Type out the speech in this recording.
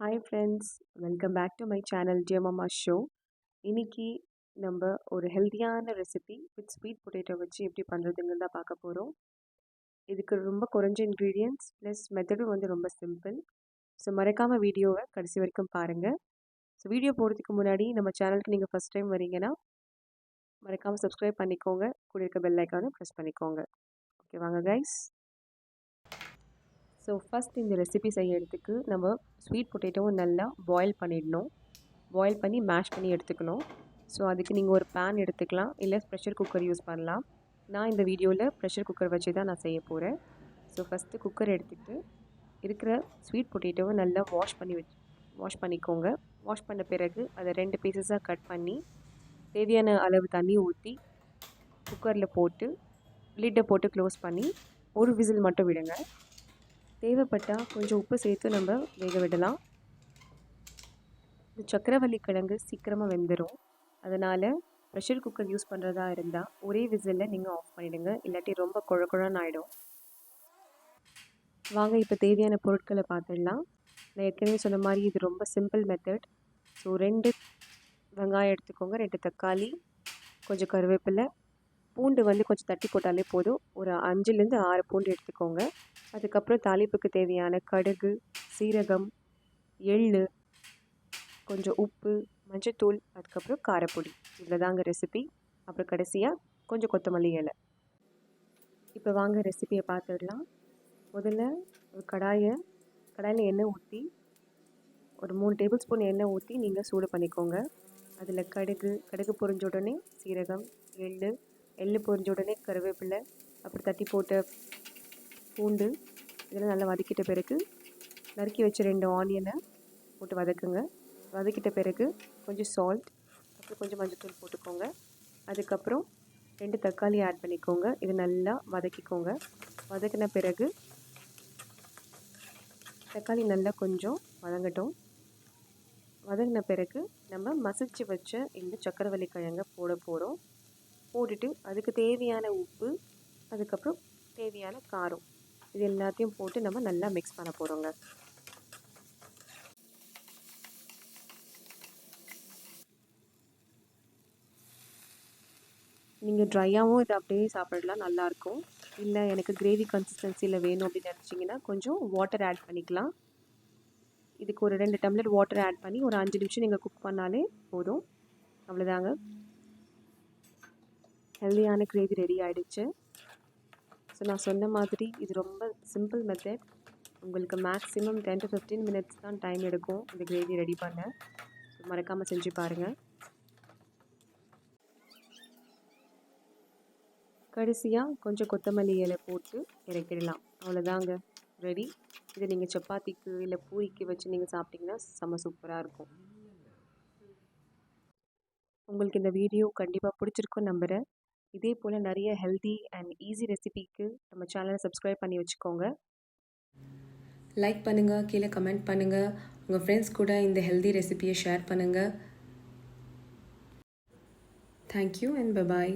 Hi friends, welcome back to my channel dear mamma show. இன்னைக்கு நம்ம ஒரு ஹெல்த்தியான ரெசிபி வித் ஸ்வீட் பொட்டேட்டோ வச்சு எப்படி பண்ணுறதுங்கன்னு தான் பார்க்க போகிறோம். இதுக்கு ரொம்ப குறைஞ்ச இன்க்ரீடியன்ட்ஸ் ப்ளஸ் மெத்தடும் ரொம்ப சிம்பிள். ஸோ மறக்காமல் வீடியோவை கடைசி வரைக்கும் பாருங்கள். ஸோ வீடியோ போகிறதுக்கு முன்னாடி நம்ம சேனலுக்கு நீங்கள் ஃபஸ்ட் டைம் வரீங்கன்னா மறக்காமல் சப்ஸ்கிரைப் பண்ணிக்கோங்க, கூட இருக்க பெல் ஐக்கானை ப்ரெஸ் பண்ணிக்கோங்க. ஓகே வாங்க கைஸ். ஸோ ஃபஸ்ட் இந்த ரெசிபி செய்யறதுக்கு நம்ம ஸ்வீட் பொட்டேட்டோவை நல்லா பாயில் பண்ணிடணும். பாயில் பண்ணி மேஷ் பண்ணி எடுத்துக்கணும். ஸோ அதுக்கு நீங்கள் ஒரு பேன் எடுத்துக்கலாம், இல்லை ப்ரெஷர் குக்கர் யூஸ் பண்ணலாம். நான் இந்த வீடியோவில் ப்ரெஷர் குக்கர் வச்சு தான் நான் செய்ய போகிறேன். ஸோ ஃபஸ்ட்டு குக்கர் எடுத்துகிட்டு இருக்கிற ஸ்வீட் பொட்டேட்டோவை நல்லா வாஷ் பண்ணிக்கோங்க. வாஷ் பண்ண பிறகு அதை 2 பீசஸாக கட் பண்ணி தேவையான அளவு தண்ணி ஊற்றி குக்கரில் போட்டு லிட்டை போட்டு க்ளோஸ் பண்ணி ஒரு விசில் மட்டும் விடுங்க. தேவைப்பட்டால் கொஞ்சம் உப்பு சேர்த்து நம்ம வேக விடலாம். இந்த சக்கரவள்ளி கிழங்கு சீக்கிரமாக வெந்துடும். அதனால் ப்ரெஷர் குக்கர் யூஸ் பண்ணுறதா இருந்தால் ஒரே விசிலில் நீங்கள் ஆஃப் பண்ணிவிடுங்க, இல்லாட்டி ரொம்ப குழக்குழன்னு ஆகிடும். வாங்க இப்போ தேவையான பொருட்களை பார்த்துடலாம். நான் ஏற்கனவே சொன்ன மாதிரி இது ரொம்ப சிம்பிள் மெத்தட். ஸோ 2 வெங்காயம் எடுத்துக்கோங்க, 2 தக்காளி, கொஞ்சம் கருவேப்பிலை, பூண்டு கொஞ்சம் தட்டி போட்டாலே போதும். ஒரு 5லேருந்து 6 பூண்டு எடுத்துக்கோங்க. அதுக்கப்புறம் தாளிப்புக்கு தேவையான கடுகு, சீரகம், எள், கொஞ்சம் உப்பு, மஞ்சத்தூள், அதுக்கப்புறம் காரப்பொடி. இவ்வளோ தாங்க ரெசிபி. அப்புறம் கடைசியாக கொஞ்சம் கொத்தமல்லி இலை. இப்போ வாங்க ரெசிபியை பார்த்துடலாம். முதல்ல ஒரு கடாயில் எண்ணெய் ஊற்றி ஒரு 3 டேபிள் ஸ்பூன் எண்ணெய் ஊற்றி நீங்கள் சூடு பண்ணிக்கோங்க. அதில் கடுகு பொரிஞ்ச உடனே சீரகம், எள் பொரிஞ்ச உடனே கருவேப்பிலை, அப்புறம் தட்டி போட்ட பூண்டு, இதெல்லாம் நல்லா வதக்கிட்ட பிறகு நறுக்கி வச்ச 2 ஆனியனை போட்டு வதக்குங்க. வதக்கிட்ட பிறகு கொஞ்சம் சால்ட், அப்புறம் கொஞ்சம் மஞ்சத்தூள் போட்டுக்கோங்க. அதுக்கப்புறம் 2 தக்காளி ஆட் பண்ணிக்கோங்க. இது நல்லா வதக்கிக்கோங்க. வதக்கின பிறகு தக்காளி நல்லா கொஞ்சம் வதங்கட்டும். வதங்கின பிறகு நம்ம மசிச்சு வச்ச இந்த சக்கரவள்ளி கிழங்கை போட போகிறோம். போட்டுட்டு அதுக்கு தேவையான உப்பு, அதுக்கப்புறம் தேவையான காரம், இது எல்லாத்தையும் போட்டு நம்ம நல்லா மிக்ஸ் பண்ண போகிறோங்க. நீங்கள் ட்ரையாகவும் இதை அப்படியே சாப்பிடலாம், நல்லாயிருக்கும். இல்லை எனக்கு கிரேவி கன்சிஸ்டன்சியில் வேணும் அப்படின்னு நினச்சிங்கன்னா கொஞ்சம் வாட்டர் ஆட் பண்ணிக்கலாம். இதுக்கு ஒரு 2 டம்ளர் வாட்டர் ஆட் பண்ணி ஒரு 5 நிமிஷம் நீங்கள் குக் பண்ணாலே போதும். அவ்வளோதாங்க, ஹெல்தியான கிரேவி ரெடி ஆகிடுச்சு. ஸோ நான் சொன்ன மாதிரி இது ரொம்ப சிம்பிள் மெத்தட். உங்களுக்கு மேக்ஸிமம் 10 to 15 மினிட்ஸ் தான் டைம் எடுக்கும் இந்த கிரேவி ரெடி பண்ண. ஸோ மறக்காமல் செஞ்சு பாருங்கள். கடைசியாக கொஞ்சம் கொத்தமல்லி இலை போட்டு இறக்கிடலாம். அவ்வளோதாங்க, ரெடி. இதை நீங்கள் சப்பாத்திக்கு இல்லை பூரிக்கு வச்சு நீங்கள் சாப்பிட்டிங்கன்னா செம்ம சூப்பராக இருக்கும். உங்களுக்கு இந்த வீடியோ கண்டிப்பாக பிடிச்சிருக்குன்னு நம்புகிறேன். இதே போல் நிறைய ஹெல்தி அண்ட் ஈஸி ரெசிபிக்கு நம்ம சேனலை சப்ஸ்கிரைப் பண்ணி வச்சுக்கோங்க. லைக் பண்ணுங்கள், கீழே கமெண்ட் பண்ணுங்கள், உங்கள் ஃப்ரெண்ட்ஸ் கூட இந்த ஹெல்தி ரெசிபியை ஷேர் பண்ணுங்கள். Thank you and by.